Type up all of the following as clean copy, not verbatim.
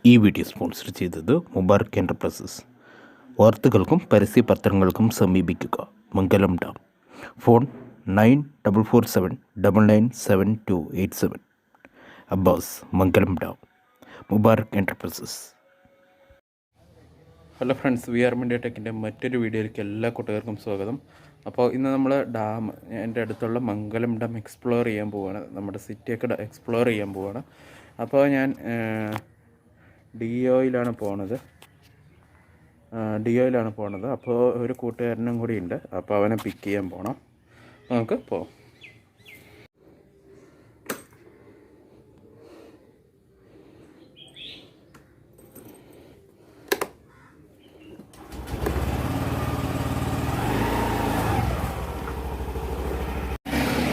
ഈ video sponsor ചെയ്തത് Mubarak enterprises. വാർത്തകൾക്കും പരസ്യപത്രങ്ങൾക്കും സമീപിക്കുക Mangalam dam. Phone 9447997287. Abbas, Mangalam dam, Mubarak enterprises. Hello friends, we are media ടെക്കിൻ്റെ മറ്റൊരു വീഡിയോയിലേക്ക് എല്ലാ കൂട്ടുകാർക്കും സ്വാഗതം. അപ്പോൾ ഇന്ന് നമ്മൾ ഡാം, എൻ്റെ അടുത്തുള്ള മംഗലം ഡാം എക്സ്പ്ലോർ ചെയ്യാൻ പോവുകയാണ്. നമ്മുടെ സിറ്റിയൊക്കെ എക്സ്പ്ലോർ ചെയ്യാൻ പോവുകയാണ്. അപ്പോൾ ഞാൻ ഡിഒയിലാണ് പോണത്. അപ്പോൾ ഒരു കൂട്ടുകാരനും കൂടി ഉണ്ട്. അപ്പോൾ അവനെ പിക്ക് ചെയ്യാൻ പോകണം. നമുക്ക് പോകാം.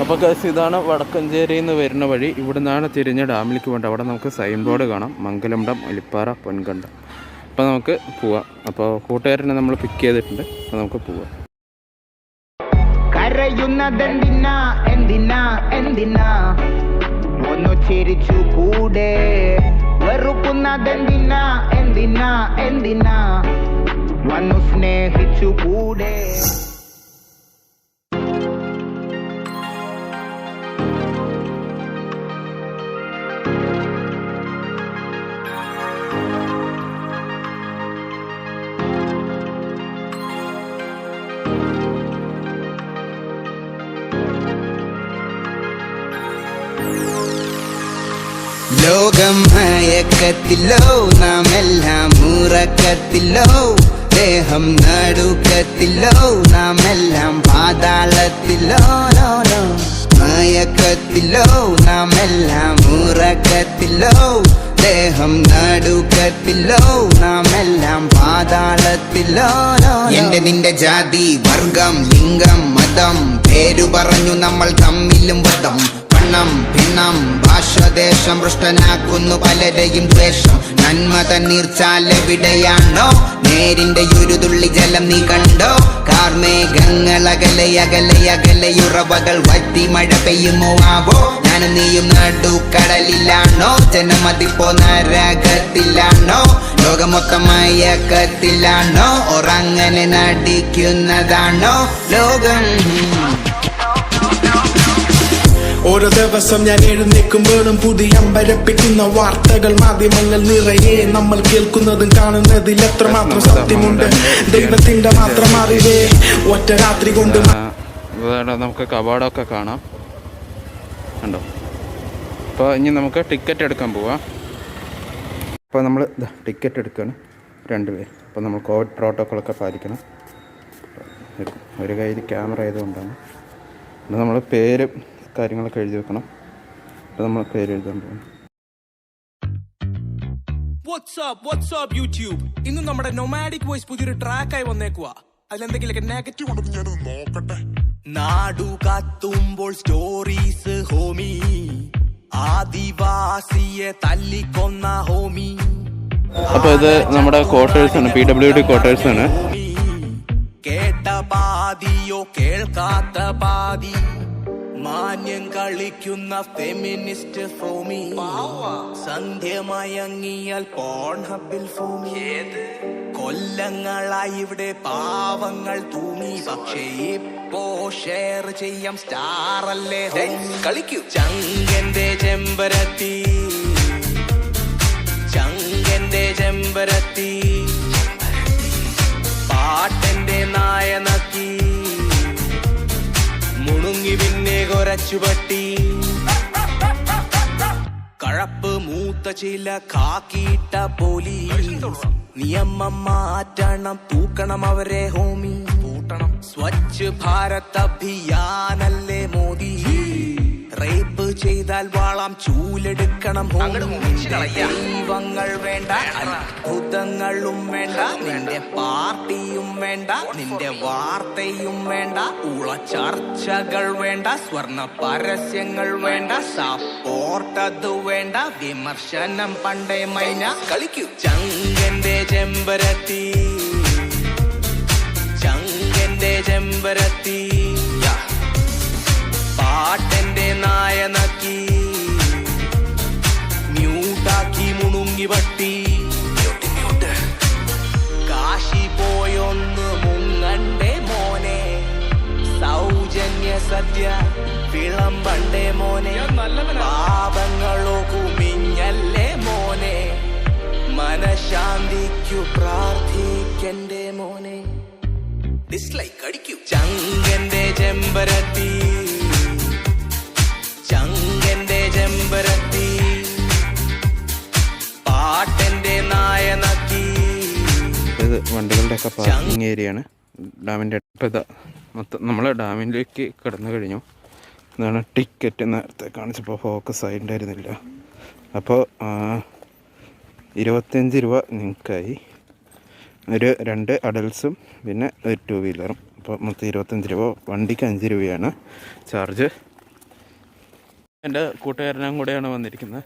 അപ്പോൾ ഗൈസ്, ഇതാണ് വടക്കഞ്ചേരിയിൽ നിന്ന് വരുന്ന വഴി. ഇവിടെ നിന്നാണ് തിരിഞ്ഞ് ഡാമിലേക്ക് പോകേണ്ടത്. അവിടെ നമുക്ക് സൈൻ ബോർഡ് കാണാം, മംഗലം ഡാം, ഒലിപ്പാറ, പൊൻകണ്ടം. അപ്പോൾ നമുക്ക് പോവാം. അപ്പോൾ കൂട്ടുകാരനെ നമ്മൾ പിക്ക് ചെയ്തിട്ടുണ്ട്. അപ്പോൾ നമുക്ക് പോവാം. കരയുന്നതെന്തിനാ എന്തിനാ എന്തിനാ ഒന്നു ചിരിച്ചു കൂടെ, വെറുക്കുന്നതെന്തിനാ എന്തിനാ എന്തിനാ വന്നു സ്നേഹിച്ചു കൂടെ. ലോകം മയക്കത്തിലോ, നാം എല്ലാം ഉറക്കത്തിലോ, ദേഹം നടുക്കത്തിലോ, നാം എല്ലാം പാതാളത്തിലോ. മയക്കത്തിലോ, നാം എല്ലാം ഉറക്കത്തിലോ, ദേഹം നടുക്കത്തിലോ, നാം എല്ലാം പാതാളത്തിലോ. എന്റെ നിന്റെ ജാതി, വർഗം, ലിംഗം, മതം, പേരു പറഞ്ഞു നമ്മൾ തമ്മിലും വധം. ഭിന്നം ഭാഷദേശം ഭ്രഷ്ടനാക്കുന്നു പലരെയും ദ്വേഷം. നന്മ തന്നീർച്ചാലെവിടെയാണോ, നേരിന്റെ ഒരു തുള്ളി ജലം നീ കണ്ടോ? കാർമേഘങ്ങൾ അകലെ അകലെ അകലെയുറവകൾ വറ്റി മഴ പെയ്യുമോ ആവോ? ഞാനും നീയും നടുക്കടലിലാണോ? ജനമതിപ്പോ നരകത്തിലാണോ? ലോകം മൊത്തം മയക്കത്തിലാണോ? ഒറങ്ങനെ നടിക്കുന്നതാണോ ലോകം? ഓരോ ദിവസം ഞാൻ എഴുന്നേൽക്കുമ്പോഴും പുതിയ അമ്പരപ്പിക്കുന്ന വാർത്തകൾ മാധ്യമങ്ങൾ നിറയെ. നമ്മൾ കേൾക്കുന്നതും കാണുന്നതിൽ എത്രമാത്രം സത്യമുണ്ട്, ദൈവത്തിന്റെ മാത്രം അറിവേ. ഒറ്റ രാത്രി കൊണ്ട് നമുക്ക് കവാടമൊക്കെ കാണാം, കണ്ടോ? അപ്പോൾ ഇനി നമുക്ക് ടിക്കറ്റ് എടുക്കാൻ പോവാം. അപ്പോൾ നമ്മൾ ടിക്കറ്റ് എടുക്കുകയാണ്, 2 പേര്. അപ്പോൾ നമ്മൾ കോവിഡ് പ്രോട്ടോക്കോളൊക്കെ പാലിക്കണം. ഒരു കയ്യിൽ ക്യാമറ ആയതുകൊണ്ടാണ്. നമ്മൾ പേര് കാര്യങ്ങളൊക്കെ എഴുതി വെക്കണം. അപ്പോൾ നമ്മൾ പേര് എഴുതാൻ പോകും. WhatsApp YouTube. ഇന്ന് നമ്മുടെ നൊമാഡിക് വോയിസ് പുതിയൊരു ട്രാക്കായി വന്നേക്കുവാ. അതിലെന്തെങ്കിലൊക്കെ നെഗറ്റീവ് ഉണ്ടെന്ന് ഞാൻ നോക്കട്ടെ. നാടു കത്തുമ്പോൾ സ്റ്റോറീസ് ഹോമി, ആദിവാസിയെ തല്ലിക്കൊന്ന ഹോമി. അപ്പോൾ ഇത് നമ്മുടെ ക്വാർട്ടേഴ്സ് ആണ്, PWD ക്വാർട്ടേഴ്സ് ആണ്. കേട്ട പാതിയോ കേൾക്കാത്ത പാതി, മാന്യം കളിക്കുന്ന ഫെമിനിസ്റ്റ് ഫോമി. സന്ധ്യ മയങ്ങിയാൽ പോൺഹബിൽ ഫോമി. കൊല്ലങ്ങളായി ഇവിടെ പാവങ്ങൾ തൂങ്ങി, പക്ഷേ ഇപ്പോ ഷെയർ ചെയ്യാം സ്റ്റാറല്ലേ കളിക്കൂ. ചങ്കന്റെ ചെമ്പരത്തി, ചങ്കന്റെ ചെമ്പരത്തി, പാട്ടന്റെ നായനക്കി, മുണുങ്ങി പിന്നെ കൊരച്ചുപട്ടി. കഴപ്പ് മൂത്ത ചില കാക്കിയിട്ട പോലീസ്, നിയമം മാറ്റണം, തൂക്കണം അവരെ ഹോമി. സ്വച്ഛ് ഭാരത് അഭിയാനല്ലേ മോദി. റേപ്പ് ചെയ്താൽ വാളാം ചൂലെടുക്കണം ഹോമി. ദൈവങ്ങൾ വേണ്ട, അത്ഭുതങ്ങളും വേണ്ട, നിന്റെ പാർട്ടിയും വേണ്ട, നിന്റെ വാർത്തയും വേണ്ട, ഉള ചർച്ചകൾ വേണ്ട, സ്വർണ പരസ്യങ്ങൾ വേണ്ട, സപ്പോർട്ടത് വേണ്ട, വിമർശനം പണ്ടേ മൈന കളിക്കൂ. ചങ്കന്റെ ചെമ്പരത്തി, ചങ്കന്റെ ചെമ്പരത്തി, പാട്ടന്റെ നായനക്കി, മ്യൂട്ടാക്കി മുണുങ്ങി വട്ടി. പഠിക്കൂ പ്രാർത്ഥിക്കന്റെ മോനെ ഡിസ്ലൈക്ക് അടിക്കൂ ചങ്കന്റെ ചെമ്പരത്തി ചങ്കന്റെ ചെമ്പരത്തി പാട്ടന്റെ നായനക്കി. ഇത് വണ്ടികളുടെ ഒക്കെ പാർക്കിംഗ് ഏരിയ ആണ് ഡാമിൻ്റെ. ഇപ്പം ഇതാ മൊത്തം നമ്മൾ ഡാമിലേക്ക് കിടന്നു കഴിഞ്ഞു. ഇതാണ് ടിക്കറ്റ്. നേരത്തെ കാണിച്ചപ്പോൾ ഫോക്കസ് ആയിട്ടുണ്ടായിരുന്നില്ല. അപ്പോൾ 25 രൂപ നിങ്ങൾക്കായി. ഒരു 2 അഡൽട്സും പിന്നെ ഒരു 2 വീലറും. അപ്പോൾ മൊത്തം 25 രൂപ. വണ്ടിക്ക് 5 രൂപയാണ് ചാർജ്. എൻ്റെ കൂട്ടുകാരനും കൂടെയാണ് വന്നിരിക്കുന്നത്.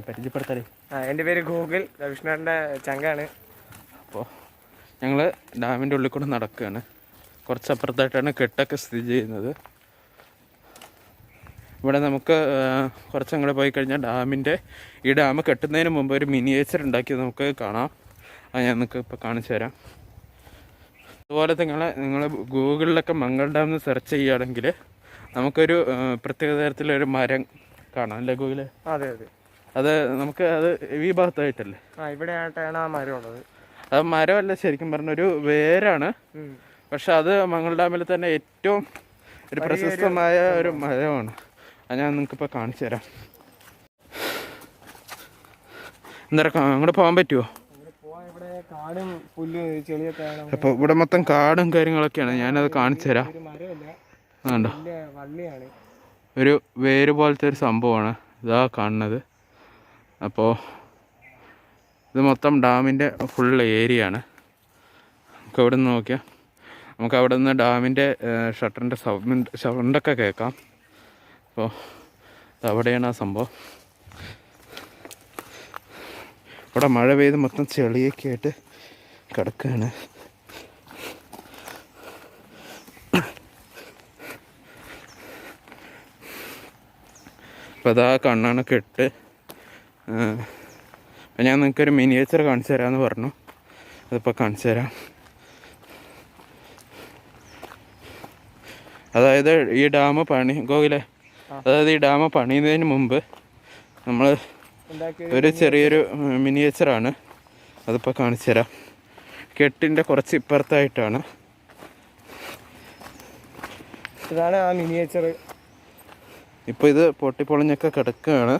പരിചയപ്പെടുത്താലേ. എൻ്റെ പേര് ഗൂഗിൾ, രവിഷ്ണൻ്റെ ചങ്കാണ്. അപ്പോൾ ഞങ്ങൾ ഡാമിൻ്റെ ഉള്ളിൽ കൂടെ നടക്കുകയാണ്. കുറച്ചപ്പുറത്തായിട്ടാണ് കെട്ടൊക്കെ സ്ഥിതി ചെയ്യുന്നത്. ഇവിടെ നമുക്ക് കുറച്ചങ്ങോട്ട് പോയി കഴിഞ്ഞാൽ ഡാമിൻ്റെ ഈ ഡാം കെട്ടുന്നതിന് മുമ്പ് ഒരു മിനിയേച്ചർ ഉണ്ടാക്കിയത് നമുക്ക് കാണാം. അത് ഞാൻ നിങ്ങൾക്ക് ഇപ്പോൾ കാണിച്ചു തരാം. അതുപോലെ നിങ്ങൾ ഗൂഗിളിലൊക്കെ മംഗൾ ഡാം എന്ന് സെർച്ച് ചെയ്യുകയാണെങ്കിൽ നമുക്കൊരു പ്രത്യേക തരത്തിലൊരു മരം കാണാം അല്ലേ ഗൂഗിള്? അതെ അതെ. അത് നമുക്ക് അത് ഈ ഭാഗത്തായിട്ടല്ലേ? ഇവിടെ ആയിട്ടാണ് ആ മരം ഉള്ളത്. അത് മരമല്ല, ശരിക്കും പറഞ്ഞൊരു വേരാണ്. പക്ഷെ അത് മംഗൾ ഡാമിൽ തന്നെ ഏറ്റവും ഒരു പ്രശസ്തമായ ഒരു മരമാണ്. അത് ഞാൻ നിങ്ങൾക്കിപ്പോൾ കാണിച്ചു തരാം. എന്താ അങ്ങോട്ട് പോകാൻ പറ്റുമോ? കാടും പുല്ലും ചെളിയൊക്കെ. അപ്പോൾ ഇവിടെ മൊത്തം കാടും കാര്യങ്ങളൊക്കെയാണ്. ഞാനത് കാണിച്ചു തരാം. അതുണ്ടോ, ഒരു വേര് പോലത്തെ ഒരു സംഭവമാണ് ഇതാ കാണുന്നത്. അപ്പോൾ ഇത് മൊത്തം ഡാമിൻ്റെ ഫുൾ ഏരിയ ആണ്. നമുക്ക് അവിടെ നിന്ന് നോക്കിയാൽ നമുക്ക് അവിടെ നിന്ന് ഡാമിൻ്റെ ഷട്ടറിൻ്റെ സൗണ്ടൊക്കെ കേൾക്കാം. അപ്പോൾ അവിടെയാണ് ആ സംഭവം. ഇവിടെ മഴ പെയ്ത് മൊത്തം ചെളിയൊക്കെ ആയിട്ട് കിടക്കുകയാണ്. അപ്പോൾ അതാ കണ്ണാണ് കെട്ട്. അപ്പം ഞാൻ നിങ്ങൾക്കൊരു മിനിയേച്ചർ കാണിച്ചു തരാമെന്ന് പറഞ്ഞു. അതിപ്പോൾ കാണിച്ചു തരാം. അതായത് ഈ ഡാം ഗോകുലേ, അതായത് ഈ ഡാം പണിയുന്നതിന് മുമ്പ് നമ്മൾ ഒരു ചെറിയൊരു മിനിയേച്ചറാണ്. അതിപ്പോൾ കാണിച്ചു തരാം. കെട്ടിൻ്റെ കുറച്ച് ഇപ്പുറത്തായിട്ടാണ്. ഇതാണ് ആ മിനിയേച്ചർ. ഇപ്പോൾ ഇത് പൊട്ടിപ്പൊളിഞ്ഞൊക്കെ കിടക്കുകയാണ്.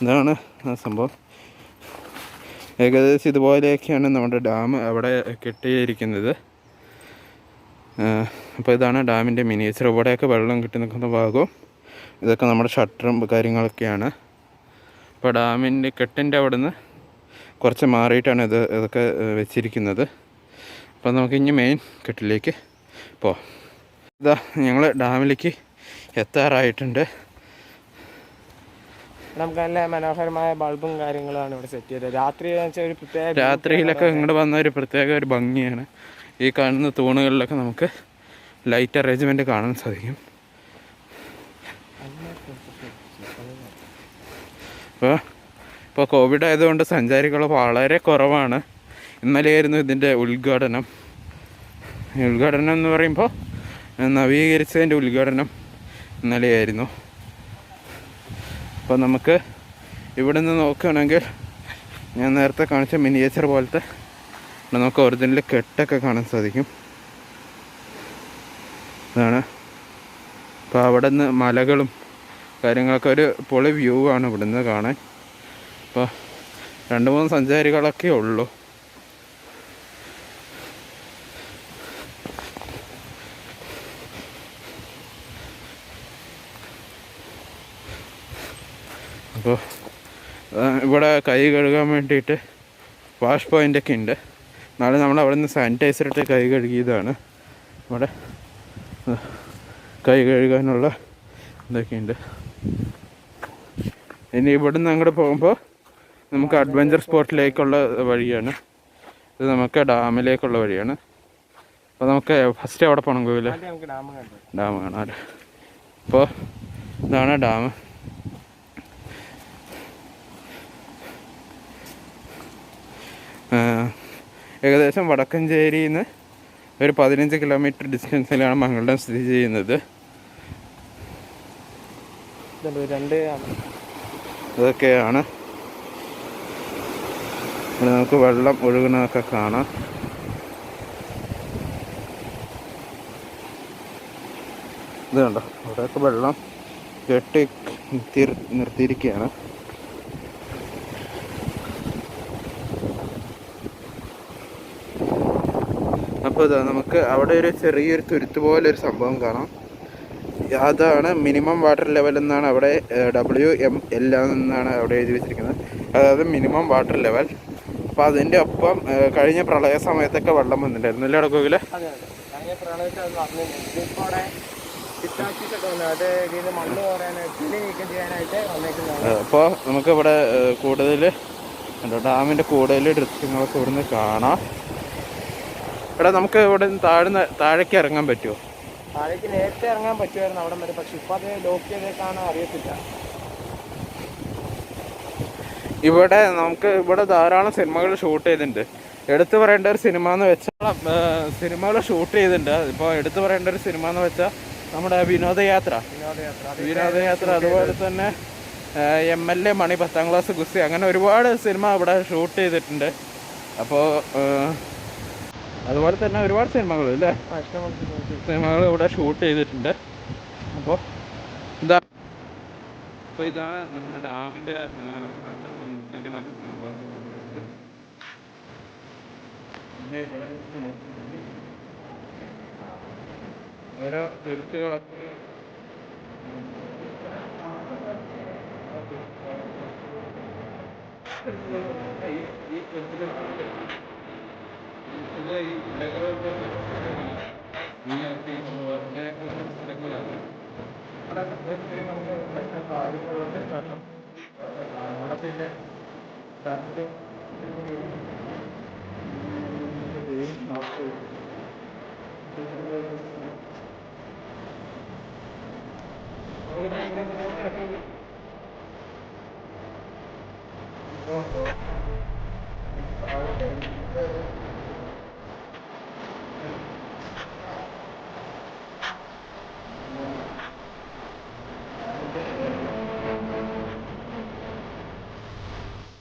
ഇതാണ് ആ സംഭവം. ഏകദേശം ഇതുപോലെയൊക്കെയാണ് നമ്മുടെ ഡാം അവിടെ കെട്ടിയിരിക്കുന്നത്. അപ്പോൾ ഇതാണ് ഡാമിൻ്റെ മിനിയേച്ചർ. ഇവിടെയൊക്കെ വെള്ളം കിട്ടി നിൽക്കുന്ന ഭാഗവും ഇതൊക്കെ നമ്മുടെ ഷട്ടറും കാര്യങ്ങളൊക്കെയാണ്. അപ്പോൾ ഡാമിൻ്റെ കെട്ടിൻ്റെ അവിടെ നിന്ന് കുറച്ച് മാറിയിട്ടാണ് ഇതൊക്കെ വെച്ചിരിക്കുന്നത്. അപ്പോൾ നമുക്ക് ഇനി മെയിൻ കെട്ടിലേക്ക് പോവാം. ഇതാ ഞങ്ങൾ ഡാമിലേക്ക് എത്താറായിട്ടുണ്ട്. നമുക്ക് നല്ല മനോഹരമായ ബൾബും കാര്യങ്ങളാണ് ഇവിടെ സെറ്റ് ചെയ്തത്. രാത്രിയിലൊക്കെ ഇങ്ങോട്ട് വന്ന ഒരു പ്രത്യേക ഒരു ഭംഗിയാണ്. ഈ കാണുന്ന തൂണുകളിലൊക്കെ നമുക്ക് ലൈറ്റ് അറേഞ്ച്മെൻറ്റ് കാണാൻ സാധിക്കും. ഇപ്പോൾ കോവിഡ് ആയതുകൊണ്ട് സഞ്ചാരികൾ വളരെ കുറവാണ്. ഇന്നലെയായിരുന്നു ഇതിൻ്റെ ഉദ്ഘാടനം. എന്ന് പറയുമ്പോൾ നവീകരിച്ചതിൻ്റെ ഉദ്ഘാടനം ഇന്നലെയായിരുന്നു. അപ്പോൾ നമുക്ക് ഇവിടെ നിന്ന് നോക്കുകയാണെങ്കിൽ ഞാൻ നേരത്തെ കാണിച്ച മിനിയേച്ചർ പോലത്തെ നമുക്ക് ഒറിജിനൽ കെട്ടൊക്കെ കാണാൻ സാധിക്കും. ഇതാണ്. അപ്പോൾ അവിടെ നിന്ന് മലകളും കാര്യങ്ങളൊക്കെ ഒരു പൊളി വ്യൂ ആണ് ഇവിടെ നിന്ന് കാണാൻ. അപ്പോൾ 2-3 സഞ്ചാരികളൊക്കെ ഉള്ളൂ. അപ്പോൾ ഇവിടെ കൈ കഴുകാൻ വേണ്ടിയിട്ട് വാഷ് പോയിൻ്റൊക്കെ ഉണ്ട്. നാളെ നമ്മൾ അവിടെ നിന്ന് സാനിറ്റൈസർ ഇട്ട് കൈ കഴുകിയതാണ്. ഇവിടെ കൈ കഴുകാനുള്ള ഇതൊക്കെയുണ്ട്. ഇനി ഇവിടെ നിന്ന് അങ്ങോട്ട് പോകുമ്പോൾ നമുക്ക് അഡ്വഞ്ചർ സ്പോട്ടിലേക്കുള്ള വഴിയാണ്. ഇത് നമുക്ക് ഡാമിലേക്കുള്ള വഴിയാണ്. അപ്പോൾ നമുക്ക് ഫസ്റ്റ് അവിടെ പോകണം കോവിലെ ഡാം കാണാൻ. അപ്പോൾ ഇതാണ് ഡാം. ഏകദേശം വടക്കഞ്ചേരിയിൽ നിന്ന് ഒരു 15 കിലോമീറ്റർ ഡിസ്റ്റൻസിലാണ് മംഗൾ ഡാം സ്ഥിതി ചെയ്യുന്നത്. ഇതൊക്കെയാണ് ഇവിടെ നമുക്ക് വെള്ളം ഒഴുകുന്നതൊക്കെ കാണാം. ഇത് കണ്ടോ, അവിടെയൊക്കെ വെള്ളം കെട്ടി നിർത്തിയിരിക്കുകയാണ്. അപ്പോൾ ഇതാ നമുക്ക് അവിടെ ഒരു ചെറിയൊരു തുരുത്ത് പോലെ ഒരു സംഭവം കാണാം. അതാണ് മിനിമം വാട്ടർ ലെവൽ എന്നാണ് അവിടെ WML എന്നാണ് അവിടെ എഴുതി വെച്ചിരിക്കുന്നത്. അതായത് മിനിമം വാട്ടർ ലെവൽ. അപ്പോൾ അതിൻ്റെ ഒപ്പം കഴിഞ്ഞ പ്രളയ സമയത്തൊക്കെ വെള്ളം വന്നിട്ടുണ്ടായിരുന്നു അല്ലേ കോകിലെ? അതെ അതെ, കഴിഞ്ഞ പ്രളയത്തിൽ അത് വന്നിട്ടുണ്ട്. ഇപ്പോൾ അവിടെ ഡിറ്റാച്ചൊക്കെ വന്നു, അത് ഇതിൽ മണ്ണ് കോരാനായിട്ട് ചെളി നീക്കം ചെയ്യാനായിട്ട് വന്നേക്കുന്നതാണ്. അപ്പോൾ നമുക്കിവിടെ കൂടുതൽ ഡാമിൻ്റെ കൂടുതൽ ദൃശ്യങ്ങളൊക്കെ ഇവിടുന്ന് കാണാം. ഇവിടെ നമുക്ക് ഇവിടെ താഴേക്ക് ഇറങ്ങാൻ പറ്റുമോ? താഴേക്ക് നേരത്തെ ഇറങ്ങാൻ പറ്റുമായിരുന്നു അവിടെ വരെ, പക്ഷെ ഇപ്പം അത് ലോക്ക് ചെയ്തേക്കാണോ അറിയത്തില്ല. ഇവിടെ നമുക്ക് ഇവിടെ ധാരാളം സിനിമകൾ ഷൂട്ട് ചെയ്തിട്ടുണ്ട്. എടുത്തു പറയേണ്ട ഒരു സിനിമ എന്ന് വെച്ചാൽ സിനിമകൾ ഷൂട്ട് ചെയ്തിട്ടുണ്ട്. ഇപ്പോൾ എടുത്തു പറയേണ്ട ഒരു സിനിമ എന്ന് വെച്ചാൽ നമ്മുടെ വിനോദയാത്ര. അതുപോലെ തന്നെ MLA മണി 10ാം ക്ലാസ് ഗുസ്തി, അങ്ങനെ ഒരുപാട് സിനിമ ഇവിടെ ഷൂട്ട് ചെയ്തിട്ടുണ്ട്. അപ്പോൾ അതുപോലെ തന്നെ ഒരുപാട് സിനിമകൾ അല്ലേ, സിനിമകൾ ഇവിടെ ഷൂട്ട് ചെയ്തിട്ടുണ്ട്. അപ്പോൾ ഇതാണ് നമ്മുടെ ഡാമിൻ്റെ ഓരോ ദൃശ്യങ്ങളൊക്കെ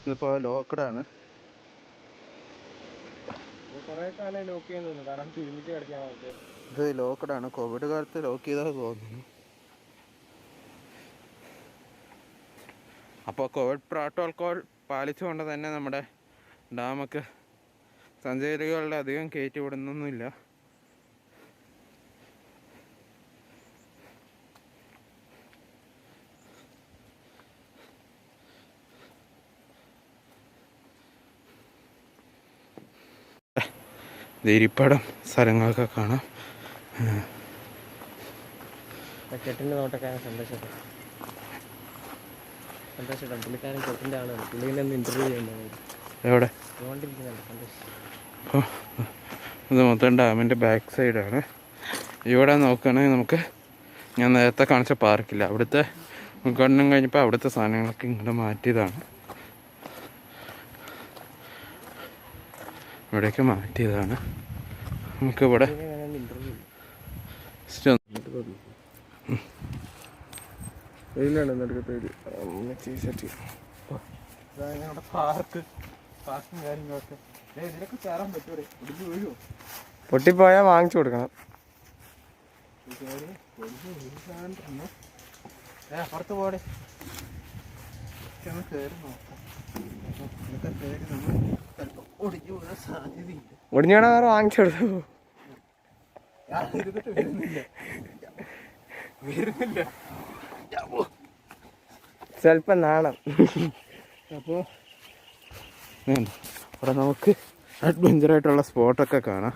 ഇതിപ്പോൾ ലോക്കഡാണ്. കുറേ കാലം ലോക്ക് ചെയ്യുന്നുണ്ട്, കാരണം തിരുമിച്ച് കിടക്കാൻ പറ്റും. ഇത് ലോക്കഡാണ്, കോവിഡ് കാലത്ത് ലോക്ക് ചെയ്താൽ തോന്നുന്നു. അപ്പോൾ കോവിഡ് പ്രോട്ടോകോൾ പാലിച്ചുകൊണ്ട് തന്നെ നമ്മുടെ ഡാമൊക്കെ സഞ്ചാരികളുടെ അധികം കയറ്റി വിടുന്നൊന്നുമില്ല. ഇരിപ്പിടം സ്ഥലങ്ങളൊക്കെ കാണാം. കെട്ടിൻ്റെ നോട്ടക്കാരൻ സന്തോഷപ്പെട്ടു. പുള്ളിക്കാരൻ കെട്ടിൻ്റെ ആളാണ്, പുള്ളിനെ ഒന്ന് ഇൻ്റർവ്യൂ ചെയ്യുന്നത് എവിടെ? അതുകൊണ്ടിരിക്കുന്നുണ്ട് സന്തോഷം. അപ്പോൾ ഇത് മൊത്തം ഡാമിൻ്റെ ബാക്ക് സൈഡാണ്. ഇവിടെ നോക്കുകയാണെങ്കിൽ നമുക്ക് ഞാൻ നേരത്തെ കാണിച്ച പാർക്കില്ല, അവിടുത്തെ ഉദ്ഘാടനം കഴിഞ്ഞപ്പോൾ അവിടുത്തെ സാധനങ്ങളൊക്കെ ഇങ്ങോട്ട് മാറ്റിയതാണ്. ഇവിടേക്ക് മാറ്റിയതാണ്. നമുക്കിവിടെ പൊട്ടിപ്പോയാൽ വാങ്ങിച്ചു കൊടുക്കണം. പുറത്ത് പോടെ ഒടിഞ്ഞാണോ വേറെ വാങ്ങിച്ചു കൊടുത്തു. സ്വല്പം നാണം. അപ്പോൾ ഇവിടെ നമുക്ക് അഡ്വഞ്ചറായിട്ടുള്ള സ്പോട്ടൊക്കെ കാണാം.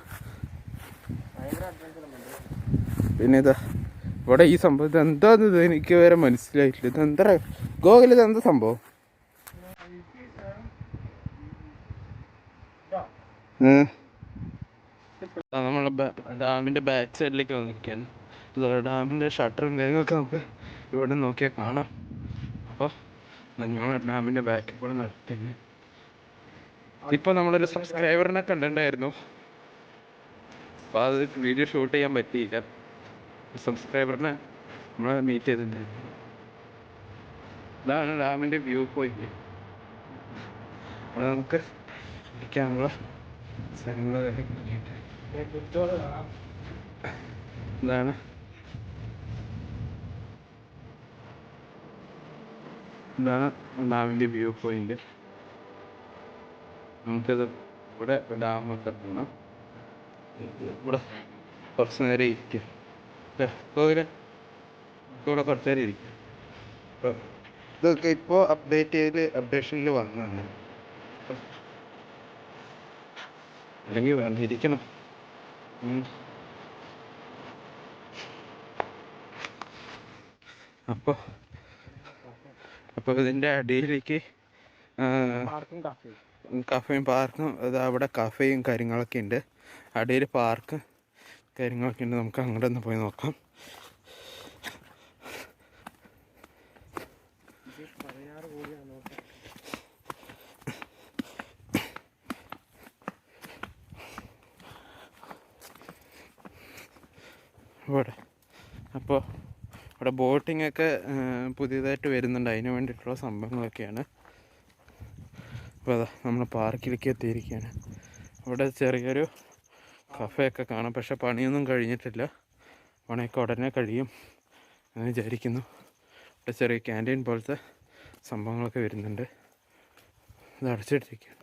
പിന്നെ ഇതാ ഇവിടെ ഈ സംഭവം ഇതെന്താന്ന് ഇത് എനിക്ക് വരെ മനസ്സിലായിട്ടില്ല. ഇതെന്താ ഗോകുൽ, ഇതെന്താ സംഭവം? നമ്മളെ ഡാമിൻ്റെ ബാക്ക് സൈഡിലേക്ക് വന്നിരിക്കുകയാണ്. ഡാമിൻ്റെ ഷട്ടറും കാര്യങ്ങളൊക്കെ നമുക്ക് ഇവിടെ നോക്കിയാൽ കാണാം. അപ്പോൾ ഞങ്ങൾ ഡാമിൻ്റെ ബാക്കിൽ കൂടെ നടത്തുന്നു. ഇപ്പോൾ നമ്മളൊരു സബ്സ്ക്രൈബറിനെ കണ്ടിട്ടുണ്ടായിരുന്നു, അപ്പോൾ അത് വീഡിയോ ഷൂട്ട് ചെയ്യാൻ പറ്റിയില്ല. സബ്സ്ക്രൈബറിനെ നമ്മൾ മീറ്റ് ചെയ്തിട്ടുണ്ടായിരുന്നു. ഇതാണ് ഡാമിൻ്റെ വ്യൂ പോയിന്റ്. അവിടെ നമുക്ക് ഇരിക്കാനുള്ള സ്ഥലങ്ങളൊക്കെ ഇതാണ്. ഇതാണ് ഡാമിൻ്റെ വ്യൂ പോയിന്റ്. നമുക്കിത് ഇവിടെ ഡാമൊക്കെ പോകണം. ഇവിടെ കുറച്ച് നേരം ഇരിക്കുക. ഇവിടെ കുറച്ച് നേരം ഇരിക്കുക. അപ്പോൾ ഇതൊക്കെ ഇപ്പോൾ അപ്ഡേഷനിൽ വന്നതാണ്. അല്ലെങ്കിൽ വേണ്ട ഇരിക്കണം. അപ്പോൾ ഇതിൻ്റെ അടിയിലേക്ക് കഫേയും പാർക്കും, അത് അവിടെ കഫേയും കാര്യങ്ങളൊക്കെ ഉണ്ട്. അടിയിൽ പാർക്ക് കാര്യങ്ങളൊക്കെ ഉണ്ട്. നമുക്ക് അങ്ങോട്ട് ഒന്ന് പോയി നോക്കാം. അപ്പോൾ ഇവിടെ ബോട്ടിങ്ങൊക്കെ പുതിയതായിട്ട് വരുന്നുണ്ട്. അതിന് വേണ്ടിയിട്ടുള്ള സംഭവങ്ങളൊക്കെയാണ്. അപ്പോൾ അതാ നമ്മൾ പാർക്കിലേക്ക് എത്തിയിരിക്കുകയാണ്. ഇവിടെ ചെറിയൊരു കഫേയൊക്കെ കാണാം. പക്ഷെ പണിയൊന്നും കഴിഞ്ഞിട്ടില്ല. പണിയൊക്കെ ഉടനെ കഴിയും എന്ന് വിചാരിക്കുന്നു. ഇവിടെ ചെറിയ ക്യാൻറ്റീൻ പോലത്തെ സംഭവങ്ങളൊക്കെ വരുന്നുണ്ട്. ഇത് അടച്ചിട്ടിരിക്കുകയാണ്.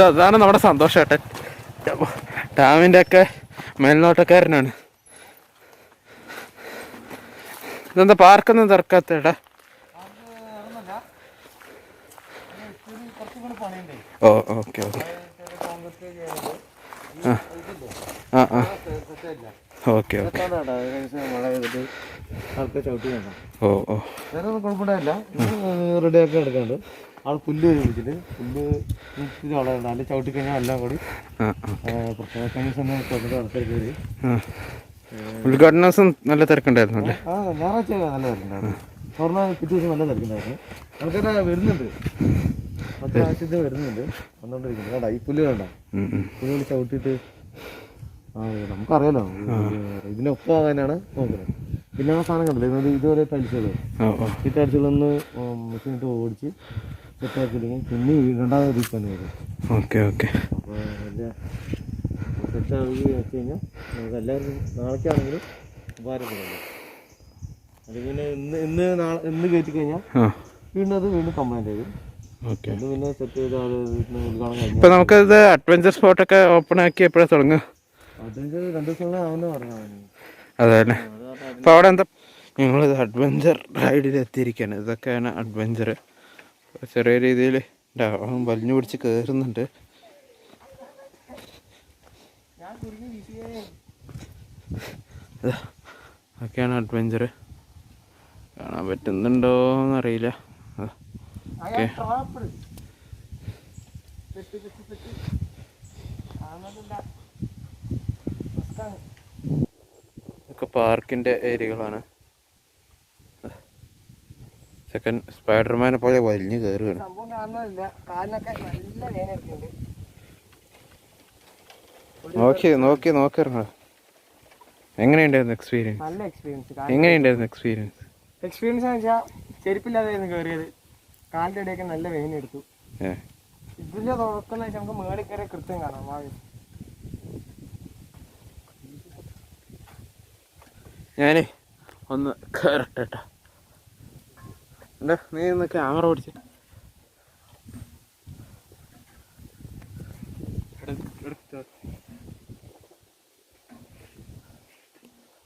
അതാണ് നമ്മുടെ സന്തോഷേട്ടൻ. ഡാമിൻ്റെ ഒക്കെ മേൽനോട്ടക്കാരനാണ്. ഇതെന്താ പാർക്കൊന്നും തുറക്കാത്തേടാ? ഓ ഓക്കെ ഓക്കെ. Okay okay. ഓ ഓ കുഴപ്പമുണ്ടായില്ല. റെഡിയാക്കി എടുക്കാണ്ട് ആൾ പുല്ല് വെച്ചിട്ട് പുല്ല് വളരുണ്ട്. അതിൽ ചവിട്ടി കഴിഞ്ഞാൽ എല്ലാം കൂടി ഉദ്ഘാടന ദിവസം നല്ല തിരക്കുണ്ടായിരുന്നു അല്ലേ? ഞായറാഴ്ച നല്ല തിരക്കുണ്ടായിരുന്നു. പറഞ്ഞാൽ പിറ്റേ ദിവസം നല്ല തിരക്കുണ്ടായിരുന്നു. ആൾക്കാരെ വരുന്നുണ്ട്, മറ്റേ ആവശ്യത്തിന് വരുന്നുണ്ട്, വന്നുകൊണ്ടിരിക്കുന്നു. കേട്ടോ ഈ പുല്ല് വേണ്ട, പുല്ല് ചവിട്ടിയിട്ട് നമുക്കറിയാലോ ഇതിനൊപ്പം ആകാനാണ് നോക്കുന്നത്. പിന്നെ ആ സാധനം കണ്ടില്ലേ ഇതുവരെ ടൈൽസുകൾ, ഈ ടൈൽസുകളൊന്ന് മെഷീനിട്ട് ഓടിച്ച് സെറ്റാക്കിയില്ലെങ്കിൽ പിന്നെ രണ്ടാമത് റീപ്പണി വരും. Okay okay. അപ്പോൾ വലിയ സെറ്റാക്കി വെച്ച് കഴിഞ്ഞാൽ നമുക്ക് എല്ലാവർക്കും നാളേക്കാണെങ്കിലും ഉപകാരപ്പെടുമല്ലോ. അത് പിന്നെ ഇന്ന് കയറ്റി കഴിഞ്ഞാൽ വീണ്ടും അത് വീണ്ടും കംപ്ലൈൻറ്റ് വരും. അത് പിന്നെ സെറ്റ് ചെയ്ത് ആൾ വീട്ടിൽ ഉദ്ഘാടനം കഴിഞ്ഞു. ഇപ്പം നമുക്കത് അഡ്വഞ്ചർ സ്പോട്ടൊക്കെ ഓപ്പൺ ആക്കി എപ്പോഴാണ് തുടങ്ങുക? അഡ്വഞ്ചർ 2 ദിവസം ആവുന്ന പറഞ്ഞു. അതെ അല്ലേ? അപ്പോൾ അവിടെ എന്താ, ഞങ്ങളിത് അഡ്വഞ്ചർ റൈഡിൽ എത്തിയിരിക്കുകയാണ്. ഇതൊക്കെയാണ് അഡ്വഞ്ചർ. ചെറിയ രീതിയിൽ വലിഞ്ഞു പിടിച്ച് കയറുന്നുണ്ട്. ഒക്കെയാണ് അഡ്വഞ്ചർ. കാണാൻ പറ്റുന്നുണ്ടോയെന്നറിയില്ല. ഓക്കെ. ഇതൊക്കെ പാർക്കിൻ്റെ ഏരിയകളാണ്. സെക്കൻഡ് സ്പൈഡർമാനെ പോലെ വലിഞ്ഞു കയറുകയാണ്. നോക്കിറങ്ങ. എങ്ങനെയുണ്ടായിരുന്നു എക്സ്പീരിയൻസ്? നല്ല എക്സ്പീരിയൻസ്. എങ്ങനെയുണ്ടായിരുന്നു എക്സ്പീരിയൻസ് എന്ന് വെച്ചാൽ ചെരുപ്പില്ലാതെയായിരുന്നു കയറിയത്. കാലിൻ്റെ ഇടയൊക്കെ നല്ല വെയിൻ എടുത്തു. ഇതിൻ്റെ തുറക്കുന്ന വെച്ചാൽ നമുക്ക് മേളിൽ കയറിയ കൃത്യം കാണാം. ഞാനേ ഒന്ന് കയറട്ടെ. എന്താ നീ ഒന്ന് ക്യാമറ ഓടിച്ച്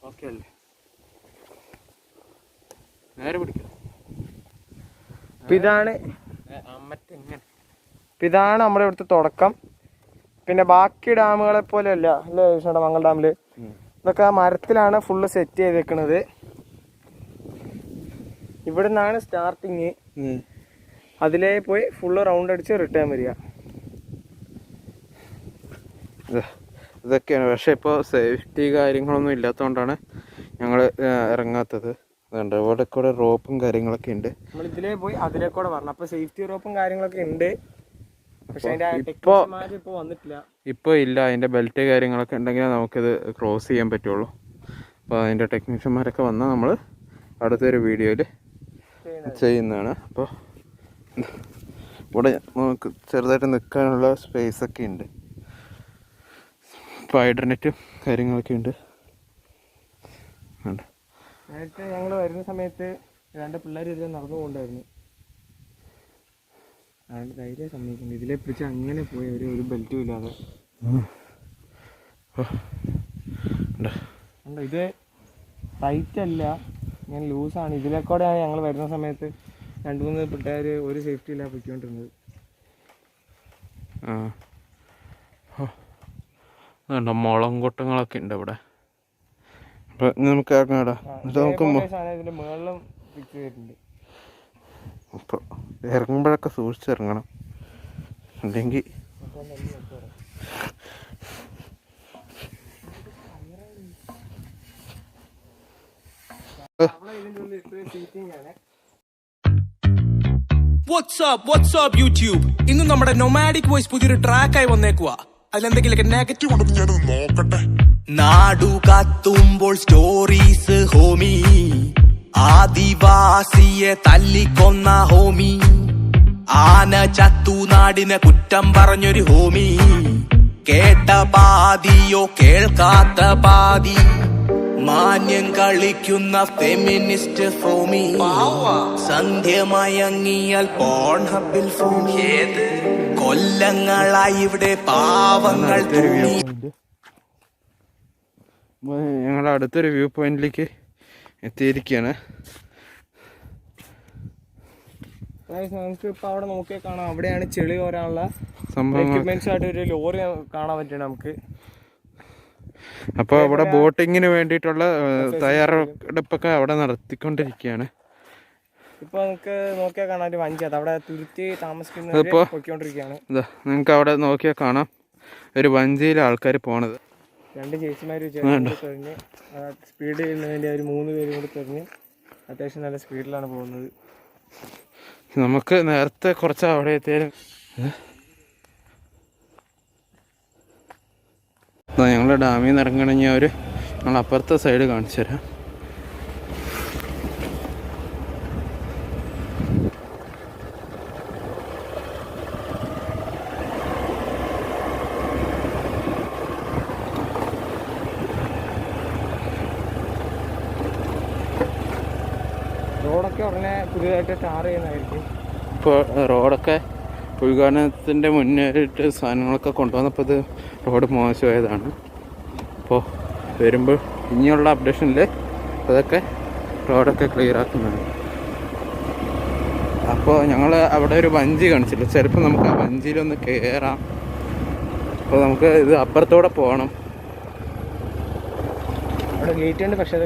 ഓക്കെ അല്ലേ? നേരെ പിടിക്കാം. ഇതാണ് നമ്മുടെ ഇവിടുത്തെ തുടക്കം. പിന്നെ ബാക്കി ഡാമുകളെ പോലെ അല്ല അല്ലേ കൃഷ്ണ? മംഗൾ ഡാമില് ഇതൊക്കെ മരത്തിലാണ് ഫുള്ള് സെറ്റ് ചെയ്തേക്കുന്നത്. ഇവിടെ നിന്നാണ് സ്റ്റാർട്ടിങ്. അതിലേ പോയി ഫുള്ള് റൗണ്ട് അടിച്ച് റിട്ടേൺ വരിക. ഇതൊക്കെയാണ്. പക്ഷെ ഇപ്പോൾ സേഫ്റ്റി കാര്യങ്ങളൊന്നും ഇല്ലാത്തതുകൊണ്ടാണ് ഞങ്ങൾ ഇറങ്ങാത്തത്. അതുകൊണ്ട് ഇവിടെ കൂടെ റോപ്പും കാര്യങ്ങളൊക്കെ ഉണ്ട്. നമ്മൾ ഇതിലേ പോയി അതിലേക്കൂടെ പറഞ്ഞു. അപ്പോൾ സേഫ്റ്റി റോപ്പും കാര്യങ്ങളൊക്കെ ഉണ്ട്. പക്ഷെ അതിൻ്റെ ഇപ്പോൾ ഇപ്പോൾ വന്നിട്ടില്ല. ഇപ്പോൾ ഇല്ല. അതിൻ്റെ ബെൽറ്റ് കാര്യങ്ങളൊക്കെ ഉണ്ടെങ്കിൽ നമുക്കിത് ക്രോസ് ചെയ്യാൻ പറ്റുള്ളൂ. അപ്പോൾ അതിൻ്റെ ടെക്നീഷ്യന്മാരൊക്കെ വന്നാൽ നമ്മൾ അടുത്തൊരു വീഡിയോയിൽ ചെയ്യുന്നതാണ്. അപ്പോൾ ഇവിടെ നമുക്ക് ചെറുതായിട്ട് നിൽക്കാനുള്ള സ്പേസൊക്കെ ഉണ്ട്. സ്പൈഡർ നെറ്റും കാര്യങ്ങളൊക്കെ ഉണ്ട്. നേരത്തെ ഞങ്ങൾ വരുന്ന സമയത്ത് 2 പിള്ളേർ ഇതിൽ നടന്നു പോകണ്ടായിരുന്നു. അതുകൊണ്ട് ധൈര്യം സമ്മതിക്കുന്നു. ഇതിലെ പിടിച്ച് അങ്ങനെ പോയി ഒരു ബെൽറ്റും ഇല്ലാതെ. ഇത് ടൈറ്റ് അല്ല, ഞാൻ ലൂസാണ്. ഇതിലേക്കൂടെയാണ് ഞങ്ങൾ വരുന്ന സമയത്ത് 2-3 പിള്ളേർ ഒരു സേഫ്റ്റി ഇല്ല പൊയ്ക്കൊണ്ടിരുന്നത്. മുളം കൊട്ടങ്ങളൊക്കെ ഉണ്ട് ഇവിടെ. അപ്പോൾ നമുക്ക് ഇറങ്ങാടാ. എന്നിട്ട് നമുക്ക് ഇതിൻ്റെ മുകളിലും ഫിക്സ് ചെയ്തിട്ടുണ്ട്. അപ്പോൾ ഇറങ്ങുമ്പോഴൊക്കെ സൂക്ഷിച്ചിറങ്ങണം, അല്ലെങ്കിൽ വാട്സ്ആപ്പ് യൂട്യൂബ്. ഇന്ന് നമ്മുടെ നൊമാഡിക് വോയിസ് പുതിയൊരു ട്രാക്കായി വന്നേക്കുക. അതിലെന്തെങ്കിലൊക്കെ നെഗറ്റീവ് ഉണ്ടെന്ന് ഞാനൊന്ന് നോക്കട്ടെ. നാടു കത്തുമ്പോൾ സ്റ്റോറീസ് ഹോമി, ആദിവാസിയെ തല്ലിക്കൊന്ന ഹോമി, ആന ചത്തു നാടിനെ കുറ്റം പറഞ്ഞൊരു ഹോമി, കേട്ട പാതിയോ കേൾക്കാത്ത പാതി, മാന്യം കളിക്കുന്ന ഫെമിനിസ്റ്റ് ഫോമി, സന്ധ്യ മയങ്ങിയാൽ പോൺ ഹബിൽ ഫോമി, കൊല്ലങ്ങളായി ഇവിടെ പാവങ്ങൾ തൂങ്ങി. ഞങ്ങൾ അടുത്തൊരു വ്യൂ പോയിന്റിലേക്ക് എത്തിയിരിക്കുകയാണ്. നമുക്ക് ഇപ്പൊ അവിടെ നോക്കിയാൽ കാണാം, അവിടെയാണ് ചെളി കോരാനുള്ള സംഭവങ്ങൾ. എക്യുപ്മെന്റ്സ് ആയിട്ട് ഒരു ലോറി കാണാൻ പറ്റും നമുക്ക്. അപ്പോൾ അവിടെ ബോട്ടിങ്ങിന് വേണ്ടിയിട്ടുള്ള തയ്യാറെടുപ്പൊക്കെ അവിടെ നടത്തിക്കൊണ്ടിരിക്കുകയാണ്. ഇപ്പൊ നമുക്ക് നോക്കിയാൽ കാണാൻ ഒരു വഞ്ചി, അത് അവിടെ തുരുത്തി താമസിക്കുന്നവര് പൊയ്ക്കൊണ്ടിരിക്കുകയാണ്. നിങ്ങൾക്ക് അവിടെ നോക്കിയാൽ കാണാം ഒരു വഞ്ചിയിലെ ആൾക്കാർ പോണത്. 2 ചേച്ചിമാർ തെരഞ്ഞ് സ്പീഡ് ചെയ്യുന്നതിന് വേണ്ടി അവർ 3 പേരും കൂടി തെരഞ്ഞ് അത്യാവശ്യം നല്ല സ്പീഡിലാണ് പോകുന്നത്. നമുക്ക് നേരത്തെ കുറച്ച് അവിടെ എത്തിയാലും ഞങ്ങൾ ഡാമിൽ നിന്ന് ഇറങ്ങണമെങ്കിൽ അവർ ഞങ്ങൾ അപ്പുറത്തെ സൈഡ് കാണിച്ചു തരാം. റോഡൊക്കെ ഉടനെ പുതിയതായിട്ട് ടാർ ചെയ്യുന്നതായിരിക്കും. ഇപ്പോൾ റോഡൊക്കെ ഉദ്ഘാടനത്തിൻ്റെ മുന്നേറിയിട്ട് സാധനങ്ങളൊക്കെ കൊണ്ടുവന്നപ്പോൾ ഇത് റോഡ് മോശമായതാണ്. അപ്പോൾ വരുമ്പോൾ ഇനിയുള്ള അപ്ഡേഷനിൽ അതൊക്കെ റോഡൊക്കെ ക്ലിയർ ആക്കുന്നതാണ്. അപ്പോൾ ഞങ്ങൾ അവിടെ ഒരു വഞ്ചി കാണിച്ചില്ല, ചിലപ്പോൾ നമുക്ക് ആ വഞ്ചിയിലൊന്ന് കയറാം. അപ്പോൾ നമുക്ക് ഇത് അപ്പുറത്തോടെ പോകണം. അവിടെ ഗേറ്റ് ഉണ്ട്, പക്ഷേ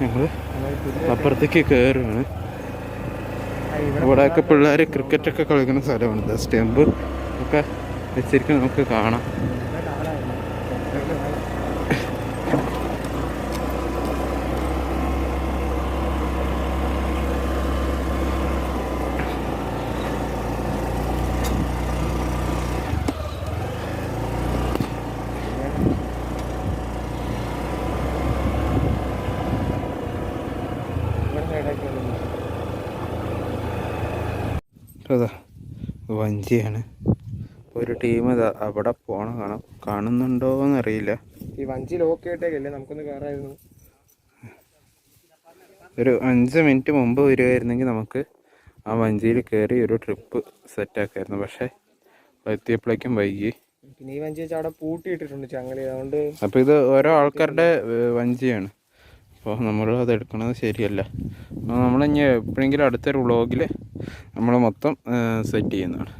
ഞങ്ങൾ അപ്പുറത്തേക്ക് കയറുകയാണ്. ഇവിടെയൊക്കെ പിള്ളേർ ക്രിക്കറ്റൊക്കെ കളിക്കുന്ന സ്ഥലമാണ്. സ്റ്റെമ്പ് ഒക്കെ വെച്ചിരിക്കും, നമുക്ക് കാണാം. അതാ വഞ്ചിയാണ്. ഒരു ടീം അവിടെ പോണ കാണുന്നുണ്ടോയെന്നറിയില്ല. ഈ വഞ്ചി ലോക്ക് ആയിട്ടേക്കല്ലേ, നമുക്കൊന്ന് കയറായിരുന്നു. ഒരു 5 മിനിറ്റ് മുമ്പ് വരുമായിരുന്നെങ്കിൽ നമുക്ക് ആ വഞ്ചിയിൽ കയറി ഒരു ട്രിപ്പ് സെറ്റാക്കായിരുന്നു. പക്ഷേ എത്തിയപ്പോഴേക്കും വൈകി. പിന്നെ ഈ വഞ്ചി വെച്ചാൽ അവിടെ പൂട്ടിയിട്ടിട്ടുണ്ട് ചങ്ങല, അതുകൊണ്ട്. അപ്പോൾ ഇത് ഓരോ ആൾക്കാരുടെ വഞ്ചിയാണ്. അപ്പോൾ നമ്മൾ അത് എടുക്കണത് ശരിയല്ല. അപ്പോൾ നമ്മളിനി എപ്പോഴെങ്കിലും അടുത്തൊരു വ്ളോഗിൽ നമ്മൾ മൊത്തം സെറ്റ് ചെയ്യുന്നതാണ്.